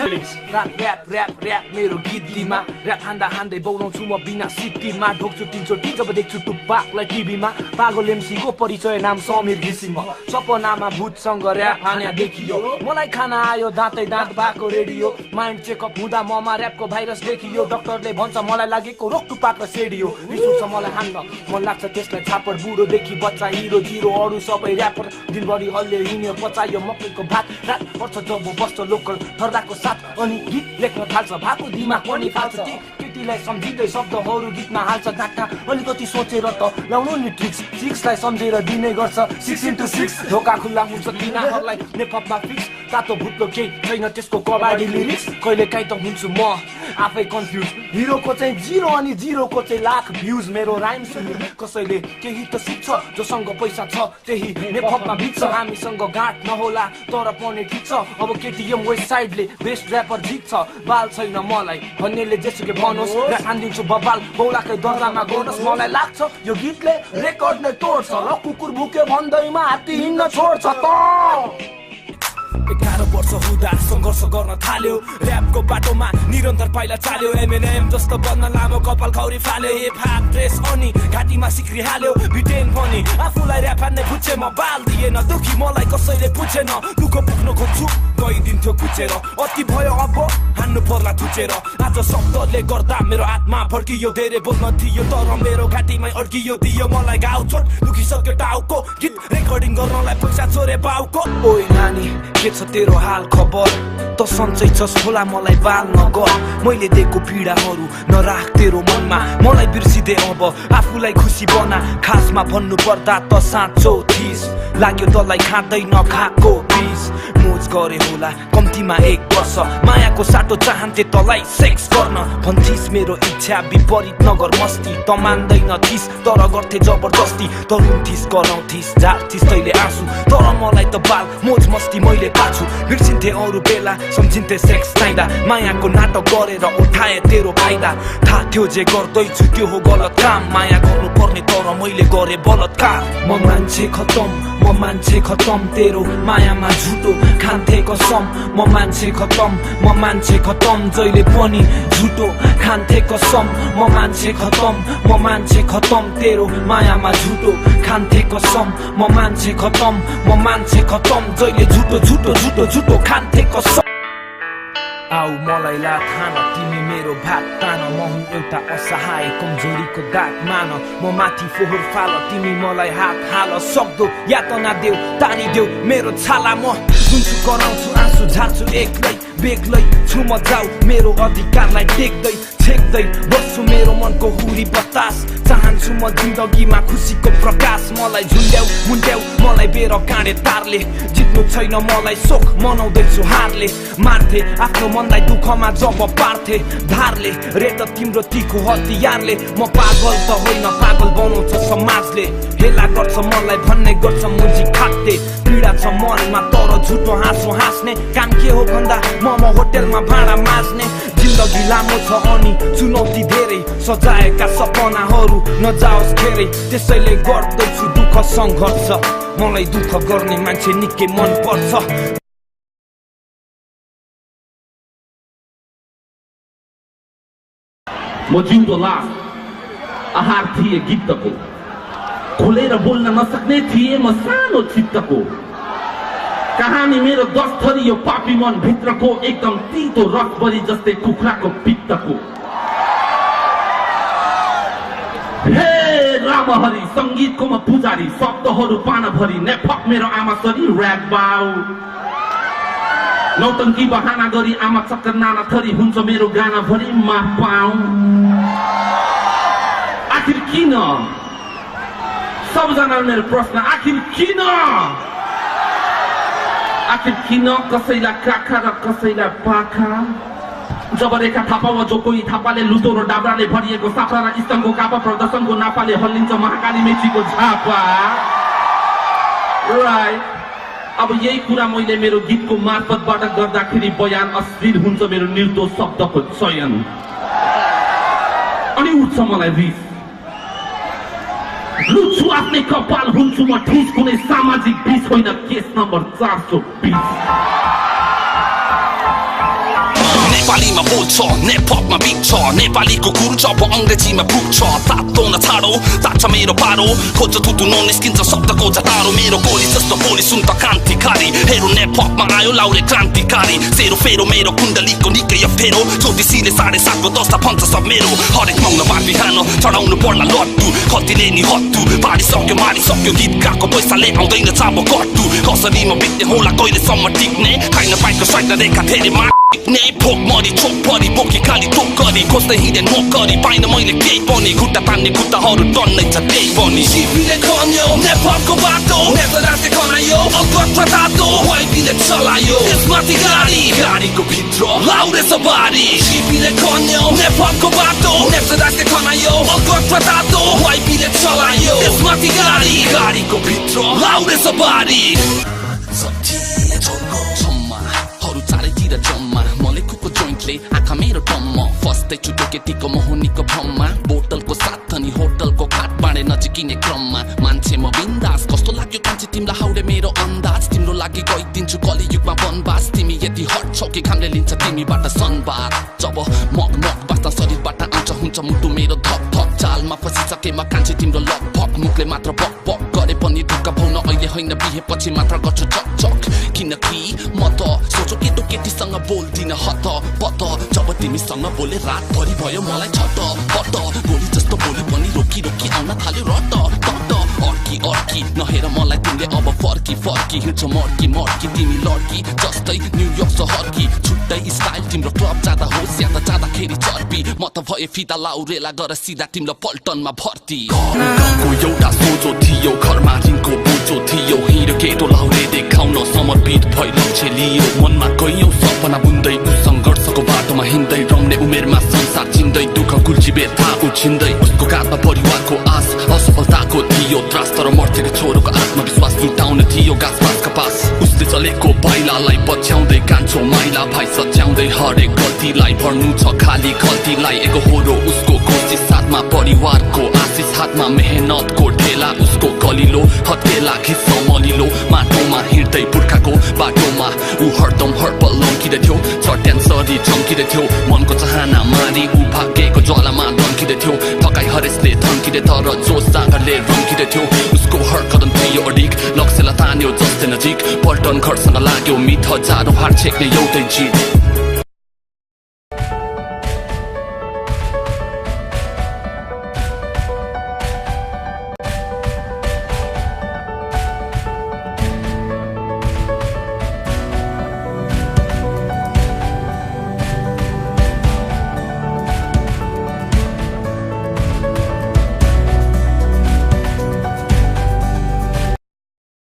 rap मेरो गीतमा rap हान्दै बोलाउँछु म बिना सिटीमा ढोक्छु तीनचोटि जब देख्छु टुप्पाकलाई टिभीमा पागल एमसीको परिचय नाम समीर घिसिङ सपनामा भूतसँग ऱ्याप हान्या देखियो मलाई खाना आयो दाँतै दाँत भएको रेडियो माइन्ड चेकअप हुँदा ममा ऱ्यापको भाइरस देखियो डाक्टरले भन्छ मलाई लागेको रोग टुप्पाक र सेडियो रिस उठ्छ मलाई हान्न मन लाग्छ त्यसलाई छापड बुढोदेखि बच्चा हिरो जिरो अरू सबै ऱ्यापर दिनभरि हल्ले हिँड्यो पचायो मकैको भात रात पर्छ जब बस्छ लोकल धर्दाको साथ अनि गीत लेख्न थाल्छ भएको दिमाग पनि फाल्छ केटीलाई सम्झिँदै शब्दहरू गीतमा हाल्छ डाक्टा अलिकति सोचेर त लाउनु नि ट्रिक्स सिक्सलाई सम्झेर दिने गर्छ 6x6 ढोका खुल्ला हुन्छ तिनीहरूलाई नेपथ्यमा फिक्स तातो भुत्लो केही छैन त्यसको कबाडी लिरिक्स कहिले काहीँ त हुन्छु म आफै कन्फ्युज हिरोको चाहिँ 0 अनि 0को चाहिँ लाख भ्युज मेरो राइम सुन्नु कसैले केही त सिक्छ जोसँग पैसा छ त्यही नेपथ्यमा बित्छ हामीसँग गाँठ नहोला तर पनि ठिक छ अब केटीएम वेस्ट साइडले बेस्ट ऱ्यापर जित्छ बाल छैन मलाई भन्नेले जेसुकै भनोस् र हान्दिन्छु बबाल बौलाकै दर्जामा गोनोस् मलाई लाग्छ यो गीतले रेकर्ड नै तोड्छ र कुकुर भुक्यो भन्दैमा हात्ती हिँड्न छोड्छ त 11 वर्ष हुँदा सङ्घर्ष गर्न थाल्यो ऱ्यापको बाटोमा निरन्तर पाइला चाल्यो एमएनएम जस्तो बन्न लामो कपाल खौरी फाल्यो हिपहप ड्रेस अनि घाँटीमा सिक्री हाल्यो भिटेन पनि आफूलाई ऱ्याप हान्ने पुछे म बाल दिएन दुखी मलाई कसैले पुछेन दुःख पुग्न खोज्छु गइदिन्थ्यो कुचेर अति भयो अब हान्नु पर्ला थुचेर आज शब्दले गर्दा मेरो आत्मा फर्कियो धेरै बोल्न थियो तर मेरो घाँटीमै अड्कियो दियो मलाई घाउ चोट दुखिसक्यो टाउको गीत रेकर्डिङ गर्नलाई पैसा चोरे बाउको ओइ नानी के छ तेरो हाल खबर त सन्चै छस् होला मलाई बाल नगर मैले दिएको पीडाहरू नराख तेरो मनमा मलाई बिर्सिदे अब आफूलाई खुसी बना खासमा भन्नु पर्दा त साँचो थिस लाग्यो तँलाई खाँदै नखाएको पिस मोज गरे होला कम्तीमा 1 वर्ष मायाको साटो चाहन्थे तँलाई सेक्स गर्न भन्थिस मेरो इच्छा विपरीत नगर मस्ती त मान्दैन थिस तर गर्थे जबरजस्ती तरुन्थिस कराउँथिस झार्थिस तैले आँसु तर मलाई त बाल मोज मस्ती मैले पाछु बिर्सिन्थे अरू बेला सम्झिन्थे सेक्स चाहँदा मायाको नाटक गरेर उठाए तेरो फाइदा थाहा थियो जे गर्दैछु त्यो हो गलत काम माया गर्नु पर्ने तर मैले गरे बलात्कार म मान्छे खतम तेरो मायामा झुटो खान्थे कसम म मान्छे खतम जहिले पनि झुटो खान्थे कसम म मान्छे खतम तेरो मायामा झुटो खान्थे कसम म मान्छे खतम जहिले झुटो खान्थे कसम आऊ मलाई ला खान तिमी मेरो भात तान म हुँ एउटा असहाय कमजोरीको दाग मान म माथि फोहोर फाल तिमी मलाई हात हाल सक्दो यातना देऊ तानी देऊ मेरो छाला म सुन्छु कराउँछु आँसु झार्छु बेग्लै छु म जाऊ मेरो अधिकारलाई टेक्दै छेक्दै बस्छु मेरो मनको हुरी बतास चाहन्छु म जिन्दगीमा खुसीको प्रकाश मलाई झुन्ड्याउ मुन्ड्याउ मलाई बेर काँडे तारले जित्नु छैन मलाई सोख मनाउँदैछु हारले मार्थे आफ्नो मनलाई दुःखमा जब पार्थे धारले रेट तिम्रो तीखो हतियारले म पागल त होइन पागल बनाउँछ समाजले हेला गर्छ मलाई भन्ने गर्छ मुजी खाते पीडा छ मनमा तर झुटो हाँसो हाँस्ने काम के हो भन्दा म होटेलमा भाँडा माझ्ने जिन्दगी लामो छ अनि चुनौती धेरै सजाएका सपनाहरू नजाओस् खेरै त्यसैले गर्दैछु दुःख सङ्घर्ष मलाई दुःख गर्ने मान्छे निकै मन पर्छ म जिउँदो लास आहार थिए गीतको खोलेर बोल्न नसक्ने थिए म सानो चित्तको कहानी मेरो 10 थरी यो पापी मन भित्रको एकदम तितो रसबरी जस्तै कुखुराको पित्तको हे रामहरि संगीतको म पुजारी शब्दहरू पानाभरि नेफक मेरो आमा सरी ऱ्याप बाउ नौटङ्की बहाना गरी आमा चक्कर नाना थरी हुन्छ मेरो गाना भरि मा पाऊ आखिर किन सबजना मेरो प्रश्न आखिर किन कसैलाई काखा र कसैलाई पाखा जब रेखा थापा वा जो कोही थापाले लुतो र डाब्राले भरिएको साफा र स्तम्भको कापा प्रदर्शनको नापाले हल्लिन्छ महाकाली मेचीको झापा राइट अब यही कुरा मैले मेरो गीतको मार्फतबाट गर्दाखेरि बयान अश्लील हुन्छ मेरो निर्दोष शब्दको चयन अनि उठ्छ मलाई रिस लुच्छु आफ्नै कपाल हुन्छु म ठिस कुनै सामाजिक बिस होइन केस नम्बर 420 नेपालीमा बोल्छ नेपथमा बिग्छ नेपालीको गुरु जब अङ्ग्रेजीमा पुग्छ तातो न छाडो ताछ मेरो पारो खोज तुतु ननिस्किन्छ शब्दको जतारो मेरो गोली जस्तो बोली सुन त क्रान्तिकारी हेरो नेपथमा आयो लाउरे क्रान्तिकारी सेरो फेरो मेरो कुण्डलीको निकै फेरो ज्योतिषीले 7:30 को 10 भन्छ सब मेरो हरेक मङ्गलबार बिहान चढाउनु पर्ला लट्टु खल्तीले नि हत्तु पारिसक्यो मारिसक्यो गीत गाएको पैसाले आउँदैन चाबो कट्टु कसरीमा बित्ने होला कहिलेसम्म टिक्ने खाइन पाइको साइड रेखा धेरै टिक्ने भोक मरी चोक परी बोकी खाली टोक गरी खोज्दै हिँडे नोक गरी पाइन मैले केही पनि खुट्टा तान्ने खुट्टाहरू टन्नै छ त्यही पनि शिविरले खन्यो नेपालको बाटो नेताले खनायो अगत तातो वाइबीले चलायो यसमाथि गाडीको भित्र लाउरे सवारी शिविरले खन्यो नेपालको बाटो नेताले खनायो अगत तातो वाइबीले चलायो यसमाथि गाडीको भित्र लाउरे सवारी चारैतिर जम्मा मलेकुको जोइन्टले आँखा मेरो टम्म फस्दै छुट्यो केटीको मोहनीको भ्रममा बोतलको साथ अनि होटलको खाट बाँडे नजिकिने क्रममा मान्छे म बिन्दास कस्तो लाग्यो कान्छे तिमीलाई हाउडे मेरो अन्दाज तिम्रो लागि गइदिन्छु कलियुगमा वनवास तिमी यति हट छौ कि घामले लिन्छ तिमीबाट सनबार जब मग बास्ता शरीरबाट आउँछ हुन्छ मुटु मेरो धक धक चालमा फसिसकेमा कान्छे तिम्रो लक भक मुखले मात्र बक बक गरे पनि ढुक्का पाउन अहिले होइन बिहे पछि मात्र गर्छु चक चक किनकि म त सोचो केटो केटीसँग बोल्दिन हत पत जब तिमीसँग बोले रातभरि भयो मलाई छत पत गोली जस्तो बोली पनि रोकी रोकी आउन थाल्यो रट तट अर्की नहेर मलाई तिमीले अब फर्की हिँड्छौ मर्की तिमी लड्की जस्तै न्युयोर्क सहरकी छुट्टै स्टाइल तिम्रो क्लब जाँदा होस् या त जाँदाखेरि चर्पी म त भए फिदा लाउरेला गर सिधा तिम्रो पल्टनमा भर्ती घरको एउटा सोचो थियो घरमा जिनको बोझो थियो हिँड्यो केटो लाउरे देखाउन समर्पित भइ लक्ष्य लियो मनमा कैयौं सपना बुन्दै सङ्घर्षको बाटोमा हिँड्दै रम्ने उमेरमा संसार चिन्दै दुःख कुल्ची थाहा उछिन्दै उसको काँधमा परिवारको आश असफलताको थियो त्रास तर मर्थेको छोरोको आत्मविश्वास जुटाउन थियो गाँसबासका पास उसले चलेको पाइलालाई पछ्याउँदै कान्छो माइला भाइ सच्याउँदै हरेक गल्तीलाई भर्नु छ खाली खल्तीलाई एगो होरो उसको कोसिस साथमा परिवारको आशिष हातमा मेहनतको ढेला उसको कलिलो हत्केला खिस्स मलिलो माटोमा हिँड्दै पुर्खाको बाटोमा ऊ हरदम हर्पल लम्किँदै थियो चट्यान सरी चम्किँदै थियो मनको चाहना मारी ऊ भाग्यको ज्वालामा धम्किँदै थियो थकाइ हरेसले धम्किँदै तर जोस जाँगरले रम्किँदै थियो उसको हर कदम थियो अडिक लक्ष्यलाई तान्यो जस्तै नजिक पल्टन घरसँग लाग्यो मित हजारौँ हार छेक्ने एउटै जित